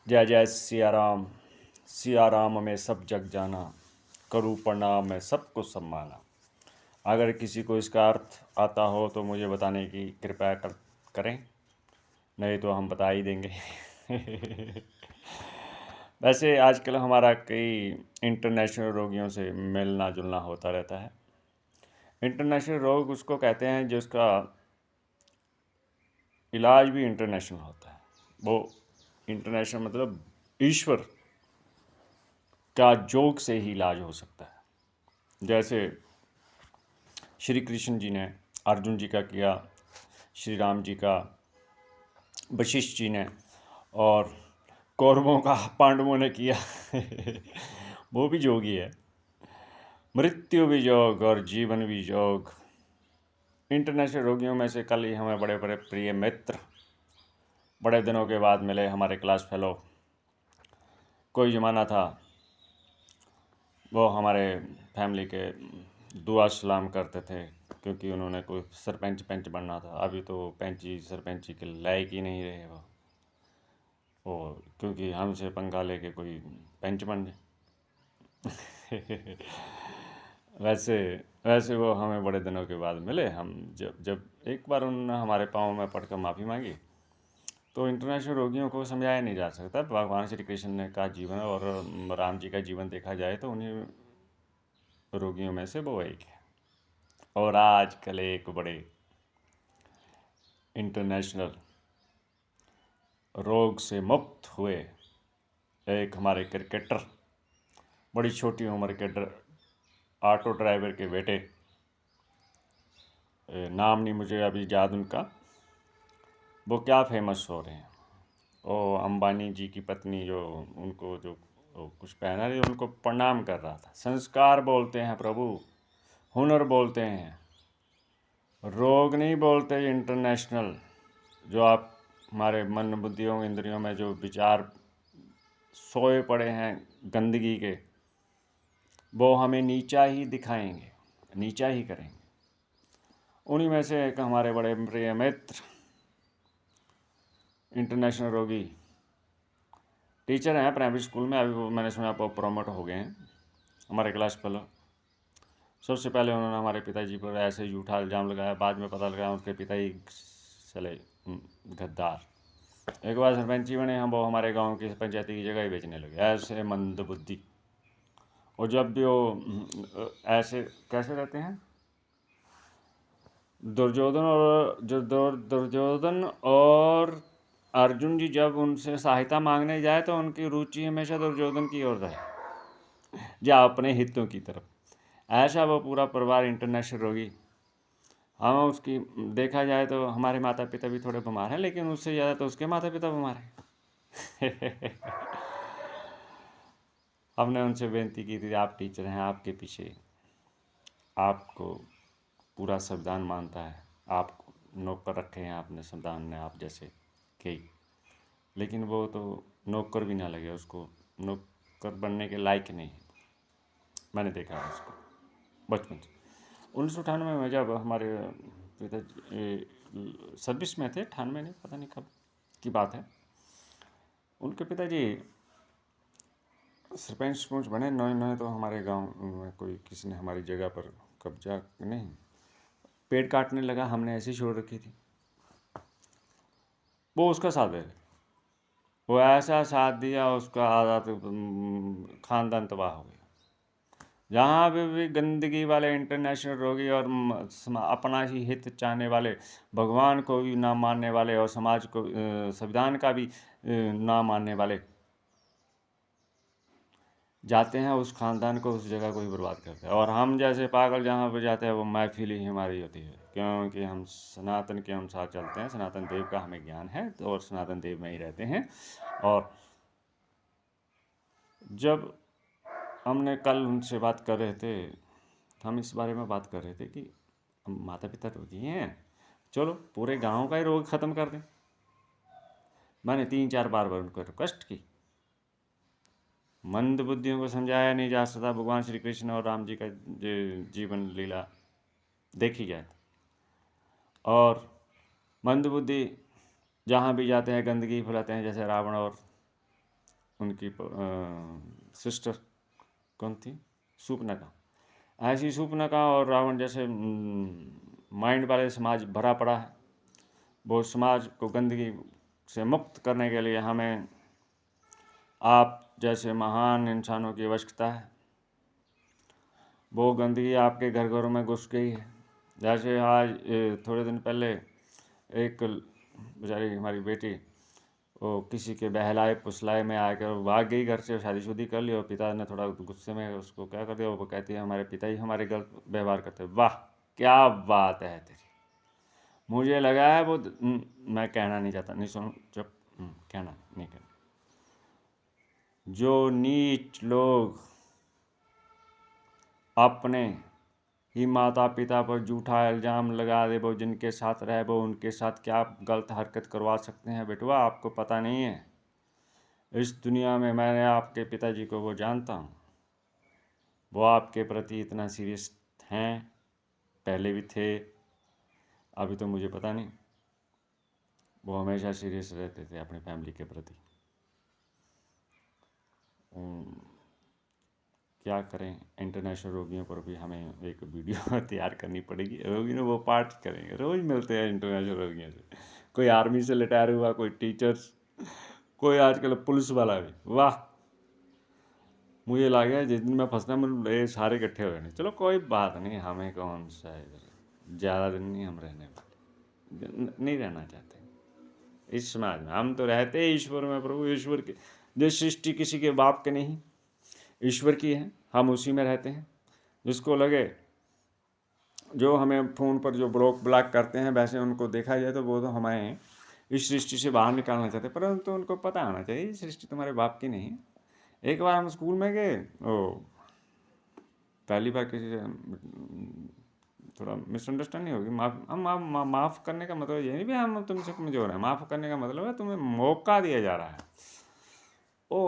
जय जय सिया राम में सब जग जाना, करूँ प्रणाम मैं सबको सम्माना। अगर किसी को इसका अर्थ आता हो तो मुझे बताने की कृपया करें, नहीं तो हम बता ही देंगे। वैसे आजकल हमारा कई इंटरनेशनल रोगियों से मिलना जुलना होता रहता है। इंटरनेशनल रोग उसको कहते हैं जिसका इलाज भी इंटरनेशनल होता है। वो इंटरनेशनल मतलब ईश्वर का जोग से ही इलाज हो सकता है। जैसे श्री कृष्ण जी ने अर्जुन जी का किया, श्री राम जी का वशिष्ठ जी ने, और कौरवों का पांडवों ने किया। वो भी जोगी है। मृत्यु भी योग और जीवन भी योग। इंटरनेशनल रोगियों में से कल ही हमें बड़े बड़े प्रिय मित्र बड़े दिनों के बाद मिले, हमारे क्लास फेलो। कोई ज़माना था वो हमारे फैमिली के दुआ सलाम करते थे, क्योंकि उन्होंने कोई सरपंच पंच बनना था। अभी तो पंची सरपंची के लायक ही नहीं रहे वो क्योंकि हमसे पंगा लेके कोई पंच बन जाए। वैसे वैसे वो हमें बड़े दिनों के बाद मिले। हम जब जब एक बार उन्होंने हमारे पाँव में पड़कर माफ़ी मांगी। तो इंटरनेशनल रोगियों को समझाया नहीं जा सकता। भगवान श्री कृष्ण ने का जीवन और राम जी का जीवन देखा जाए तो उन्हीं रोगियों में से वो एक है। और आजकल एक बड़े इंटरनेशनल रोग से मुक्त हुए एक हमारे क्रिकेटर, बड़ी छोटी उम्र के ऑटो ड्राइवर के बेटे, नाम नहीं मुझे अभी याद उनका, वो क्या फेमस हो रहे हैं। ओ अंबानी जी की पत्नी जो उनको जो कुछ पहना रही, उनको प्रणाम कर रहा था। संस्कार बोलते हैं प्रभु, हुनर बोलते हैं, रोग नहीं बोलते। इंटरनेशनल जो आप हमारे मन बुद्धियों इंद्रियों में जो विचार सोए पड़े हैं गंदगी के, वो हमें नीचा ही दिखाएंगे, नीचा ही करेंगे। उन्हीं में से एक हमारे बड़े प्रिय मित्र इंटरनेशनल रोगी टीचर हैं प्राइमरी स्कूल में। अभी वो मैंने सुना वो प्रमोट हो गए हैं, हमारे क्लास फेलो। सबसे पहले उन्होंने हमारे पिताजी पर ऐसे झूठा इल्ज़ाम लगाया, बाद में पता लगा उनके पिताजी चले गद्दार। एक बार सरपंची बने हम, वो हमारे गांव की पंचायती की जगह ही बेचने लगे, ऐसे मंद बुद्धि। और जब भी वो ऐसे कैसे रहते हैं, दुर्योधन और अर्जुन जी जब उनसे सहायता मांगने जाए तो उनकी रुचि हमेशा दुर्योधन की ओर रहे, या अपने हितों की तरफ। ऐसा वो पूरा परिवार इंटरनेशनल रोगी। हम उसकी देखा जाए तो हमारे माता पिता भी थोड़े बीमार हैं, लेकिन उससे ज़्यादा तो उसके माता पिता बीमार हैं। हमने उनसे बेनती की थी, आप टीचर हैं, आपके पीछे आपको पूरा संविधान मानता है, आप नौकर रखे हैं आपने संविधान ने, आप जैसे कई। लेकिन वो तो नौकर भी ना लगे, उसको नौकर बनने के लायक नहीं। मैंने देखा है उसको बचपन से। 1998 में जब हमारे पिता सर्विस में थे, 98 नहीं पता नहीं कब की बात है, उनके पिताजी सरपंच सरपंच बने। नए नए तो हमारे गांव में कोई किसी ने हमारी जगह पर कब्जा नहीं, पेड़ काटने लगा, हमने ऐसे ही छोड़ रखी थी, वो उसका साथ दे गए। वो ऐसा साथ दिया, उसका आधा तो खानदान तबाह हो गया। जहाँ पे भी गंदगी वाले इंटरनेशनल रोगी और अपना ही हित चाहने वाले, भगवान को भी ना मानने वाले और समाज को संविधान का भी ना मानने वाले जाते हैं, उस खानदान को उस जगह को ही बर्बाद करते हैं। और हम जैसे पागल जहाँ पर जाते हैं वो महफिल ही हमारी होती है, क्योंकि हम सनातन के अनुसार चलते हैं, सनातन देव का हमें ज्ञान है और सनातन देव में ही रहते हैं। और जब हमने कल उनसे बात कर रहे थे, हम इस बारे में बात कर रहे थे कि माता पिता रोगी हैं, चलो पूरे गांव का ही रोग ख़त्म कर दें। मैंने 3-4 बार उनको रिक्वेस्ट की। मंद बुद्धियों को समझाया नहीं जा सकता। भगवान श्री कृष्ण और राम जी का जीवन लीला देखी जाए और मंद बुद्धि जहाँ भी जाते हैं गंदगी फैलाते हैं, जैसे रावण और उनकी सिस्टर कौन थी, शूर्पणखा। ऐसी शूर्पणखा और रावण जैसे माइंड वाले समाज भरा पड़ा है। वो समाज को गंदगी से मुक्त करने के लिए हमें आप जैसे महान इंसानों की आवश्यकता है। वो गंदगी आपके घर घरों में घुस गई है। जैसे आज थोड़े दिन पहले एक बेचारी हमारी बेटी वो किसी के बहलाए फुसलाए में आकर भाग गई घर से, शादीशुदी कर ली, और पिता ने थोड़ा गुस्से में उसको क्या कर दिया, वो कहती है हमारे पिता ही हमारे गलत व्यवहार करते। वाह क्या बात है तेरी। मुझे लगा है वो मैं कहना नहीं चाहता, नहीं सुनो जब कहना नहीं कहना। जो नीच लोग अपने ही माता पिता पर झूठा इल्ज़ाम लगा दे, वो जिनके साथ रहे वो उनके साथ क्या गलत हरकत करवा सकते हैं बेटवा, आपको पता नहीं है। इस दुनिया में मैंने आपके पिताजी को वो जानता हूँ, वो आपके प्रति इतना सीरियस हैं, पहले भी थे, अभी तो मुझे पता नहीं। वो हमेशा सीरियस रहते थे अपनी फैमिली के प्रति। क्या करें, इंटरनेशनल रोगियों पर भी हमें एक वीडियो तैयार करनी पड़ेगी। रोगी ने वो पार्ट करेंगे, रोज़ मिलते हैं इंटरनेशनल रोगियों से, कोई आर्मी से रिटायर हुआ, कोई टीचर्स, कोई आजकल पुलिस वाला भी। वाह मुझे लगा जिस दिन मैं फंसना ये सारे इकट्ठे हो गए। चलो कोई बात नहीं, हमें कौन सा है, ज़्यादा दिन नहीं हम रहने वाले, नहीं रहना चाहते इस समाज में। हम तो रहते हैं ईश्वर में, प्रभु ईश्वर की जो सृष्टि किसी के बाप के नहीं, ईश्वर की है, हम उसी में रहते हैं। जिसको लगे जो हमें फ़ोन पर जो ब्लॉक करते हैं, वैसे उनको देखा जाए तो वो तो हमें इस सृष्टि से बाहर निकालना चाहते हैं, परंतु उनको पता आना चाहिए ये सृष्टि तुम्हारे बाप की नहीं है। एक बार हम स्कूल में गए, पहली बार किसी से थोड़ा मिसअंडरस्टैंडिंग होगी, माफ़ करने का मतलब ये नहीं भी हम तुमसे कमज़ोर हैं, माफ़ करने का मतलब है तुम्हें मौका दिया जा रहा है।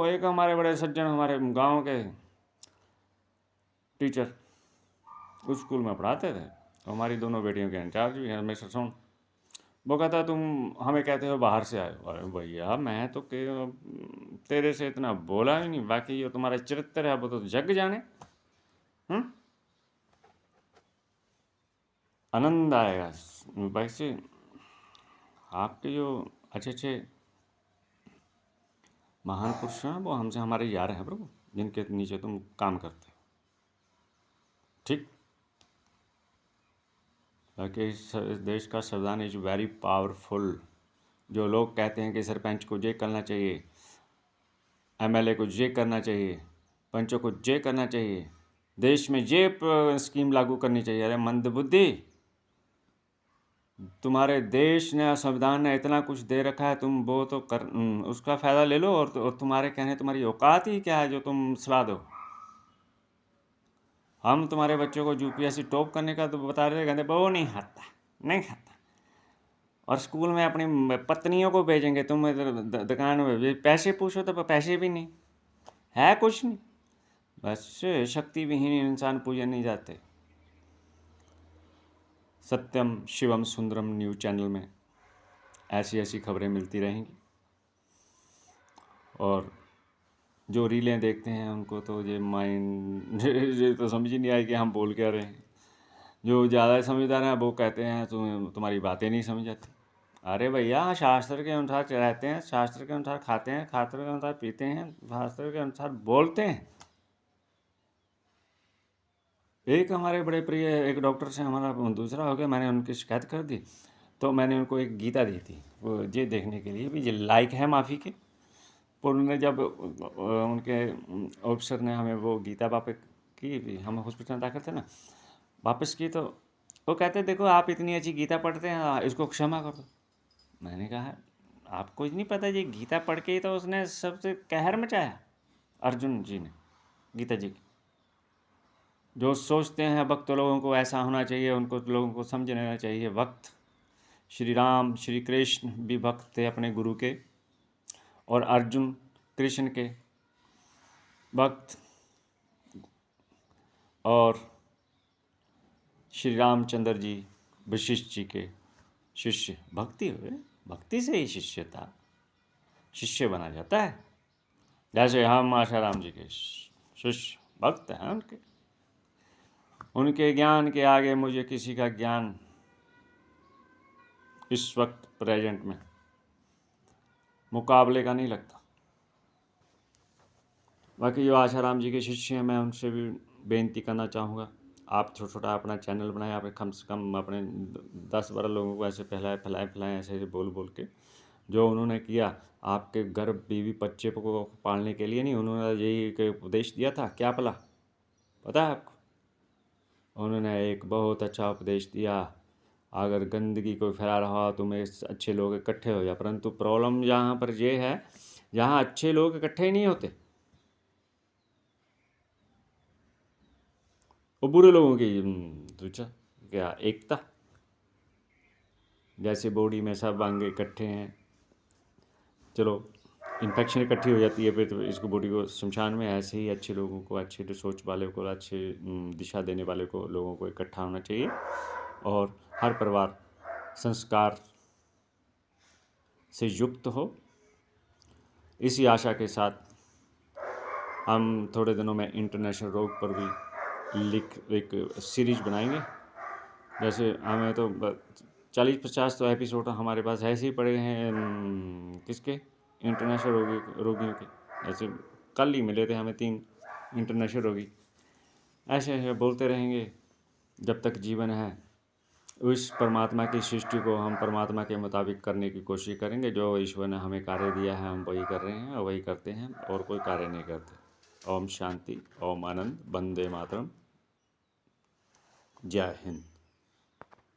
एक हमारे बड़े सज्जन हमारे गांव के टीचर उस स्कूल में पढ़ाते थे, हमारी दोनों बेटियों के इंचार्ज भी हैं, मिस्टर सोन। वो कहता तुम हमें कहते हो बाहर से आए हो। अरे भैया मैं तो तेरे से इतना बोला ही नहीं, बाकी जो तुम्हारा चरित्र है वो तो जग जाने। आनंद आएगा वैसे आपके जो अच्छे अच्छे महान पुरुष हैं वो हमसे हमारे यार हैं प्रभु, जिनके नीचे तुम काम करते हो। ठीक, बाकी इस देश का संविधान इज वेरी पावरफुल। जो लोग कहते हैं कि सरपंच को ये करना चाहिए, एमएलए को ये करना चाहिए, पंचों को ये करना चाहिए, देश में ये स्कीम लागू करनी चाहिए, अरे मंदबुद्धि, तुम्हारे देश ने संविधान ने इतना कुछ दे रखा है, तुम वो तो उसका फ़ायदा ले लो, और तुम्हारे कहने तुम्हारी औकात ही क्या है जो तुम सलाह दो। हम तुम्हारे बच्चों को यूपीएससी टॉप करने का तो बता रहे थे, कहते वो नहीं खाता, नहीं खाता। और स्कूल में अपनी पत्नियों को भेजेंगे, तुम इधर दुकान में पैसे पूछो तो पैसे भी नहीं है, कुछ नहीं, बस शक्ति विहीन इंसान पूजे नहीं जाते। सत्यम शिवम सुंदरम न्यूज़ चैनल में ऐसी ऐसी खबरें मिलती रहेंगी, और जो रीलें देखते हैं उनको तो ये माइंड ये तो समझ ही नहीं आई कि हम बोल क्या रहे हैं। जो ज़्यादा समझदार हैं वो कहते हैं तुम्हारी बातें नहीं समझ आती। अरे भैया शास्त्र के अनुसार रहते हैं, शास्त्र के अनुसार खाते हैं, शास्त्र के अनुसार पीते हैं, शास्त्र के अनुसार बोलते हैं। एक हमारे बड़े प्रिय एक डॉक्टर से हमारा दूसरा हो गया, मैंने उनकी शिकायत कर दी, तो मैंने उनको एक गीता दी थी वो ये देखने के लिए भी ये लायक है माफ़ी के। पर उन्होंने जब उनके ऑफिसर ने हमें वो गीता वापस की, हम हॉस्पिटल में दाखिल थे ना, वापस की, तो वो कहते देखो आप इतनी अच्छी गीता पढ़ते हैं, इसको क्षमा कर दो। मैंने कहा आपको नहीं पता ये गीता पढ़ के ही तो उसने सबसे कहर मचाया, अर्जुन जी ने गीता जी की। जो सोचते हैं भक्त लोगों को ऐसा होना चाहिए, उनको लोगों को समझ लेना चाहिए वक्त। श्री राम श्री कृष्ण भी भक्त थे अपने गुरु के, और अर्जुन कृष्ण के भक्त, और श्री रामचंद्र जी वशिष्ठ जी के शिष्य। भक्ति हुए, भक्ति से ही शिष्यता, शिष्य बना जाता है। जैसे हम आशाराम जी के शिष्य भक्त हैं उनके ज्ञान के आगे मुझे किसी का ज्ञान इस वक्त प्रेजेंट में मुकाबले का नहीं लगता। बाकी जो आशाराम जी के शिष्य हैं, मैं उनसे भी बेनती करना चाहूँगा, आप छोटा छोटा अपना चैनल बनाएं, आप कम से कम अपने 10-12 लोगों को ऐसे फैलाएं ऐसे बोल बोल के। जो उन्होंने किया आपके घर बीवी बच्चे को पालने के लिए नहीं, उन्होंने यही एक उपदेश दिया था, क्या पला पता है आपको? उन्होंने एक बहुत अच्छा उपदेश दिया, अगर गंदगी कोई फैला रहा हो तो में अच्छे लोग इकट्ठे हो जाए। परंतु प्रॉब्लम यहाँ पर ये है, यहाँ अच्छे लोग इकट्ठे ही नहीं होते, वो बुरे लोगों की दूसरा क्या एकता। जैसे बॉडी में सब अंग इकट्ठे हैं, चलो इन्फेक्शन इकट्ठी हो जाती है फिर तो इसको बॉडी को शमशान में, ऐसे ही अच्छे लोगों को, अच्छे सोच वाले को, अच्छे दिशा देने वाले को, लोगों को इकट्ठा होना चाहिए। और हर परिवार संस्कार से युक्त हो, इसी आशा के साथ हम थोड़े दिनों में इंटरनेशनल रोग पर भी एक सीरीज बनाएंगे। जैसे हमें तो 40-50 तो एपिसोड हमारे पास ऐसे ही पड़े हैं किसके, इंटरनेशनल रोगियों के। जैसे कल ही मिले थे हमें 3 इंटरनेशनल रोगी। ऐसे ऐसे बोलते रहेंगे जब तक जीवन है। उस परमात्मा की सृष्टि को हम परमात्मा के मुताबिक करने की कोशिश करेंगे। जो ईश्वर ने हमें कार्य दिया है हम वही कर रहे हैं और वही करते हैं, और कोई कार्य नहीं करते। ओम शांति, ओम आनंद, वंदे मातरम, जय हिंद।